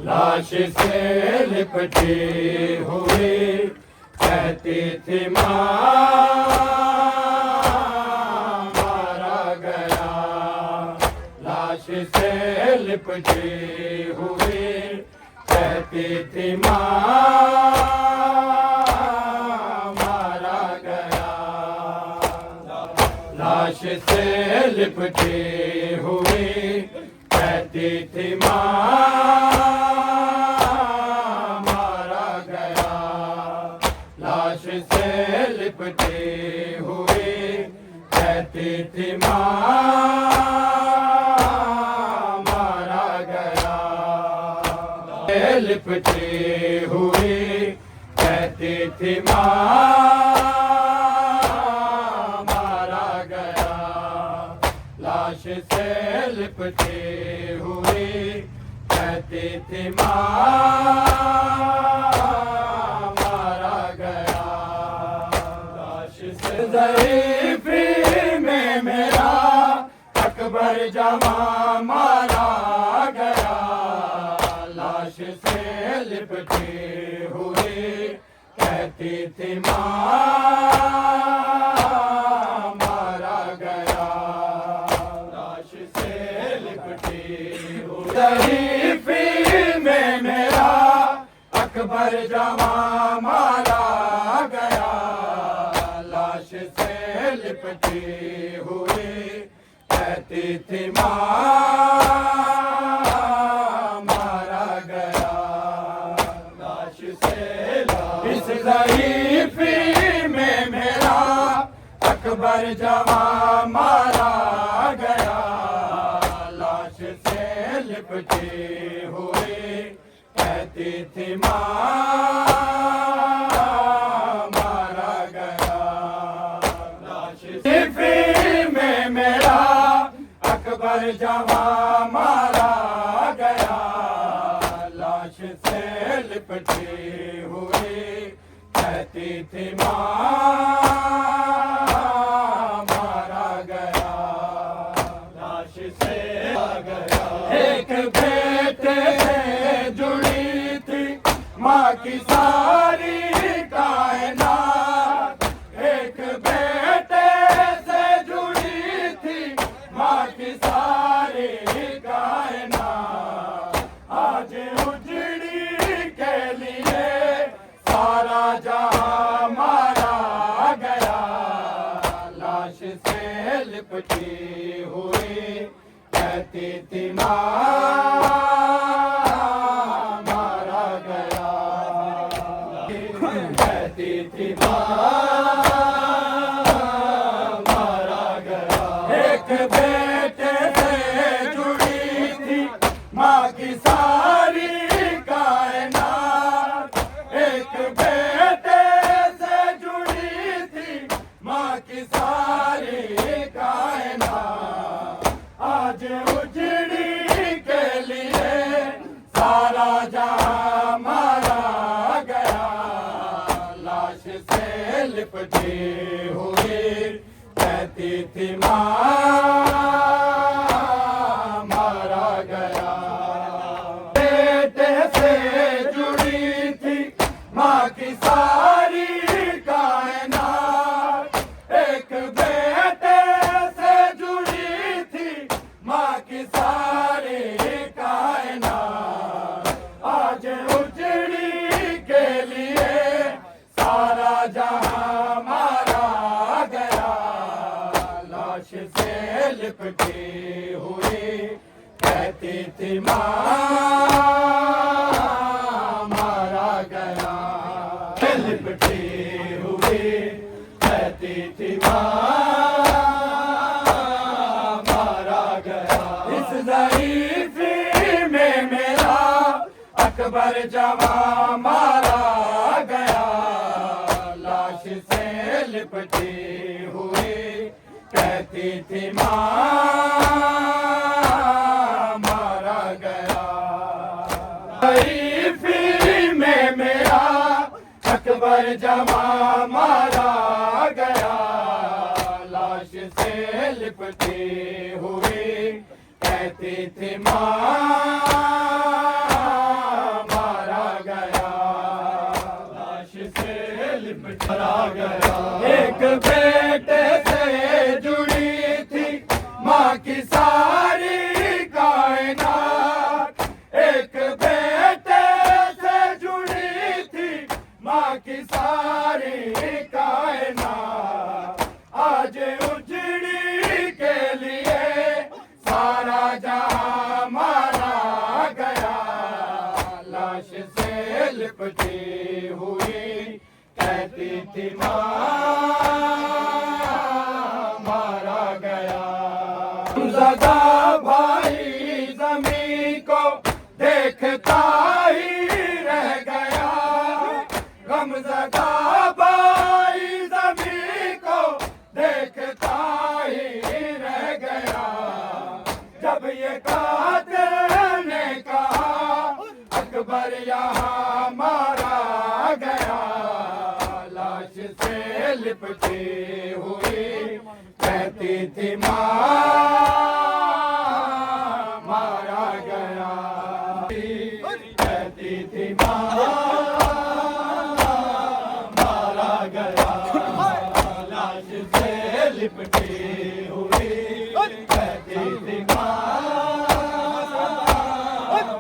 लाश से लिपटी हुई कहती थी माँ मारा गया। लाश से लिपटी हुई कहती थी माँ मारा गया। लाश से लिपटी हुई कहती थी माँ मारा गया। लाश से लिपटी हुई कहती थी माँ मारा गया। लिपटी हुई कहती थी माँ मारा गया। लाश से लिपटी हुई कहती थी माँ मारा गया। लाश से ज़रीफ़ी में मेरा अकबर जवां मारा गया। लाश से लिपटी हुई कहती थी माँ मारा गया। लाश से लिपटी हुई ज़रीफ़ी में मेरा अकबर जवां मारा गया। लाश से लिपटी हुई कहती थी माँ मारा गया। लाश से इस ज़रीफ़ी में मेरा अकबर जवां मारा गया। लाश से लिपटी हुई कहती थी माँ मारा गया। लाश ज़रीफ़ी में मेरा अकबर जवां मारा गया। लाश से लिपटी हुई कहती थी माँ मारा गया। लाश से आ गया। एक बेटे से जुड़ी थी माँ की सारी कायनात। एक बेटे से जुड़ी थी माँ की सारी कायनात। आज उजड़ी के लिए सारा जहां मारा गया। मारा गया। कहती थी माँ मारा गया। एक बेटे से जुड़ी थी माँ की सारी कायनात। एक बेटे से जुड़ी थी माँ की सारी कायनात। आज उजड़ी के लिए सारा जहां मारा गया। लाश से लिपटी हुई कहती थी माँ मारा गया। बेटे से जुड़ी थी माँ की सारी कायनात। एक बेटे से जुड़ी थी माँ की सारी कायनात। आज उजड़ी के लिए सारा जहां मारा गया। लाश से लिपटी हुई कहती थी माँ मारा गया। लिपटी हुई कहती थी माँ मारा गया। इस ज़रीफ़ी में मेरा अकबर जवां मारा गया। लाश से लिपटी हुई कहती थी माँ मारा गया। ज़रीफ़ी में मेरा अकबर जवां मारा गया। लाश से लिपटी हुई कहती थी माँ मारा गया। लाश से लिपटा गया। एक बेटे से जुड़ी थी माँ की सारी कायनात। एक बेटे से जुड़ी थी माँ की सारी कायनात। आज उजड़ी के लिए सारा जहां मारा गया। लाश से लिपटी हुई कहती थी माँ मारा गया। ज़दा भाई ज़मीं को देखता ही रह गया। गमज़दा भाई ज़मीं को देखता ही रह गया। जब ये कातिल ने कहा अकबर यहाँ मारा गया। लाश से लिपटी हुई कहती थी माँ मारा गया। कहती थी माँ मारा गया। लाश से लिपटी हुई कहती थी माँ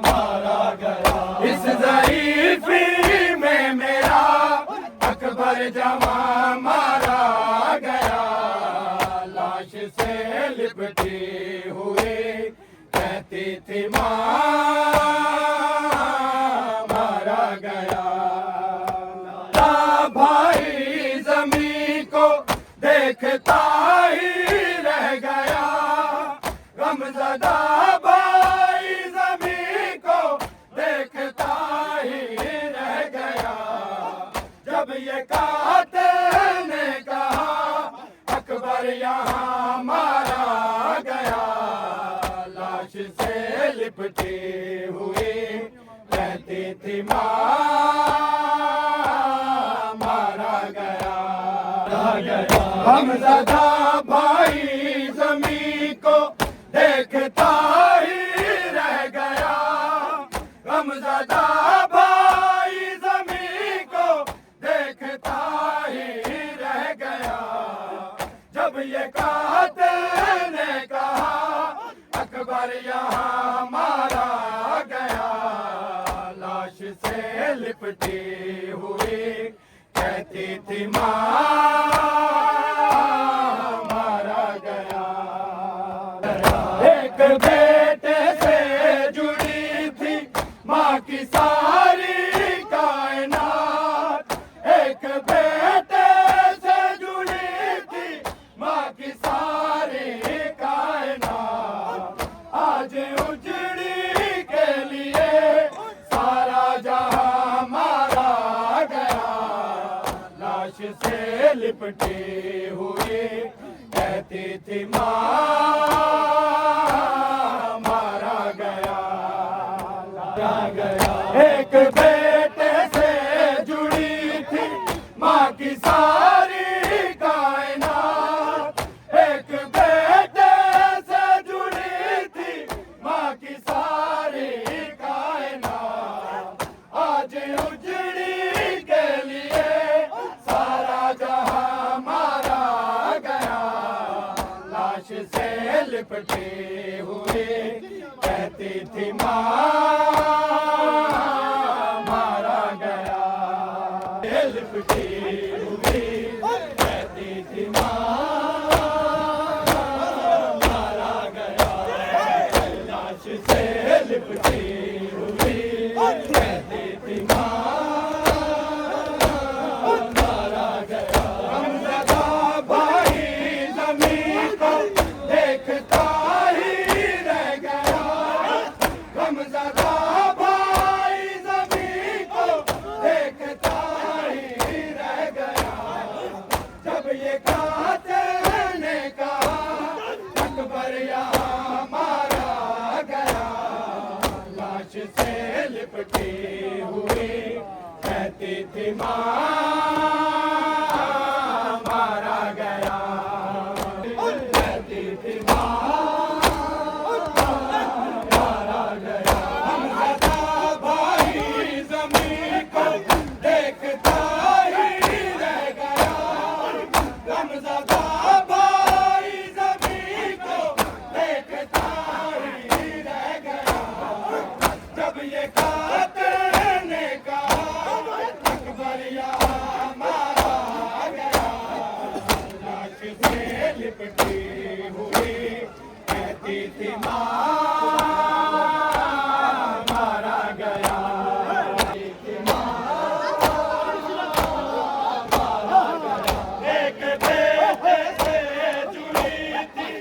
मारा गया। इस ज़रीफ़ी में मेरा अकबर जवां मारा गया। लाश से लिपटी हुई कहती थी माँ मारा गया। भाई ज़मीं को देखता ही रह गया। गमज़दा भाई ज़मीं को देखता ही रह गया। जब ये कातिल ने कहा अकबर यहाँ मारा गया। लाश से लिपटी हुई कहती थी माँ मारा गया। गमज़दा भाई ज़मीं को देखता ही रह गया। गमज़दा भाई ज़मीं को देखता ही रह गया। जब ये कातिल ने कहा अकबर यहाँ मारा गया। लाश से लिपटी हुई कहती थी माँ मारा गया। एक बेटे से आज उजड़ी के लिए सारा जहां मारा गया। लाश से लिपटे हुए कहती थी माँ मारा गया, मारा गया। एक बेटे से जुड़ी थी माँ की सारी कायनात, एक बेटे से जुड़ी थी माँ की सारी कायनात। आज उजड़ी के लिए सारा जहां मारा गया। लाश से लिपटे हुए कहती थी माँ मारा गया, लिपटी हुई कहती थी माँ मारा गया। लाश से लिपटी हुई कहती थी माँ मारा गया। गमज़दा भाई ज़मीं को देखता ही रह गया। गमज़दा भाई ज़मीं को देखता ही रह गया। जब ये कातिल ने कहा अकबर यहाँ मारा गया। लाश से लिपटी हुई कहती थी माँ मारा गया, कहती थी माँ मारा गया। गमज़दा भाई ज़मीं को देखता ही रह गया। गमज़दा भाई ज़मीं को देखता ही रह गया। जब ये कातिल ने कहा अकबर यहाँ मारा गया। लाश से लिपटी हुई कहती थी माँ मारा गया। एक बेटे से जुड़ी थी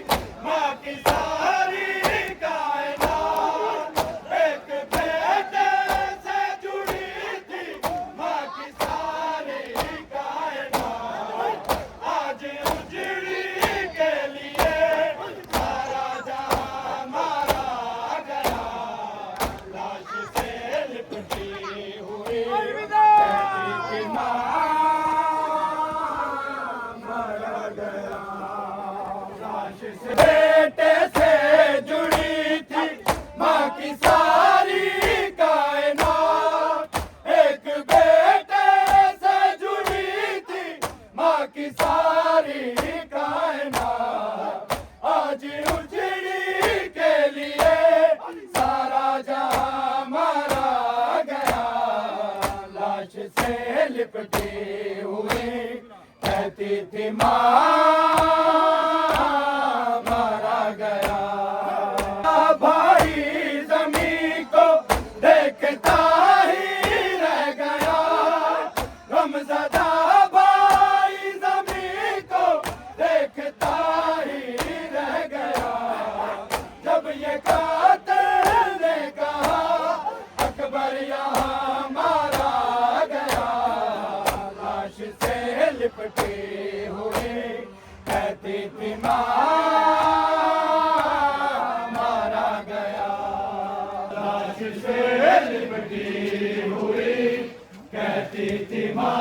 माँ की सारी कायनात, एक बेटे से जुड़ी थी माँ की सारी कायनात। आज उजड़ी के लिए सारा जहां मारा गया। लाश से लिपटी हुई कहती थी माँ मारा गया। लाश से बेटे से जुड़ी थी माँ की सारी कायनात, एक बेटे से जुड़ी थी माँ की सारी कायनात। आज उजड़ी के लिए सारा जहां मारा गया। लाश से लिपटे हुए कहती थी माँ मारा गया। भाई ज़मीं को देखता ही रह गया। गमज़दा भाई ज़मीं को देखता ही रह गया। जब ये कातिल ने कहा अकबर यहाँ मारा गया। लाश से लिपटे हुए कहती थी माँ मारा गया। लाश से लिपटी हुई कहती थी माँ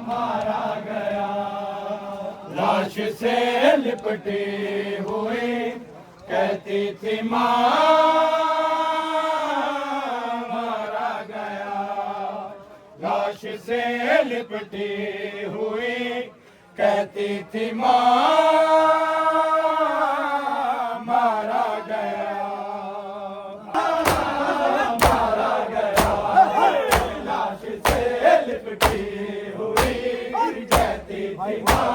मारा गया। लाश से लिपटी हुई कहती थी माँ मारा गया। लाश से लिपटी हुई कहती थी माँ मारा गया, मारा गया। लाश से लिपटी हुई कहती थी माँ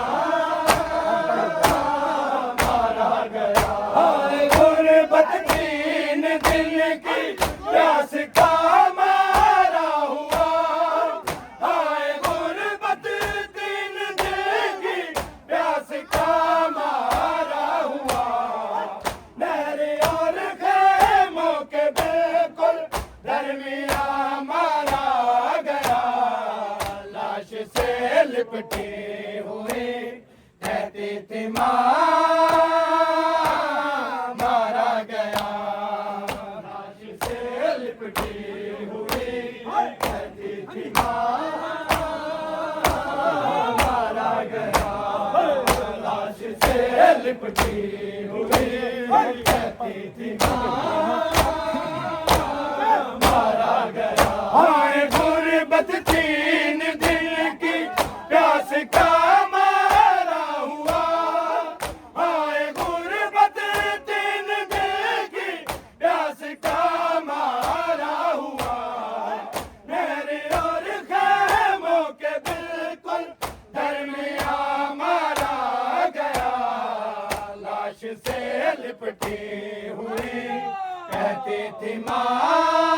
मारा गया। हाय गुर्बत 3 दिन की प्यास का मारा हुआ। हाय गुर्बत 3 दिन की प्यास का मारा लिपटे हुए कहते थे माँ मारा गया, लाश से लिपटे हुए कहते थे माँ मारा गया, लाश से लिपटे हुए कहते थे माँ मारा गया। हाय गुर्बत 3 दिन की प्यास का मारा हुआ, हाय गुर्बत 3 दिन की प्यास का मारा हुआ, मेरे और खैमों के बिल्कुल दरमिया मारा गया, लाश से लिपटे हुए कहते थे माँ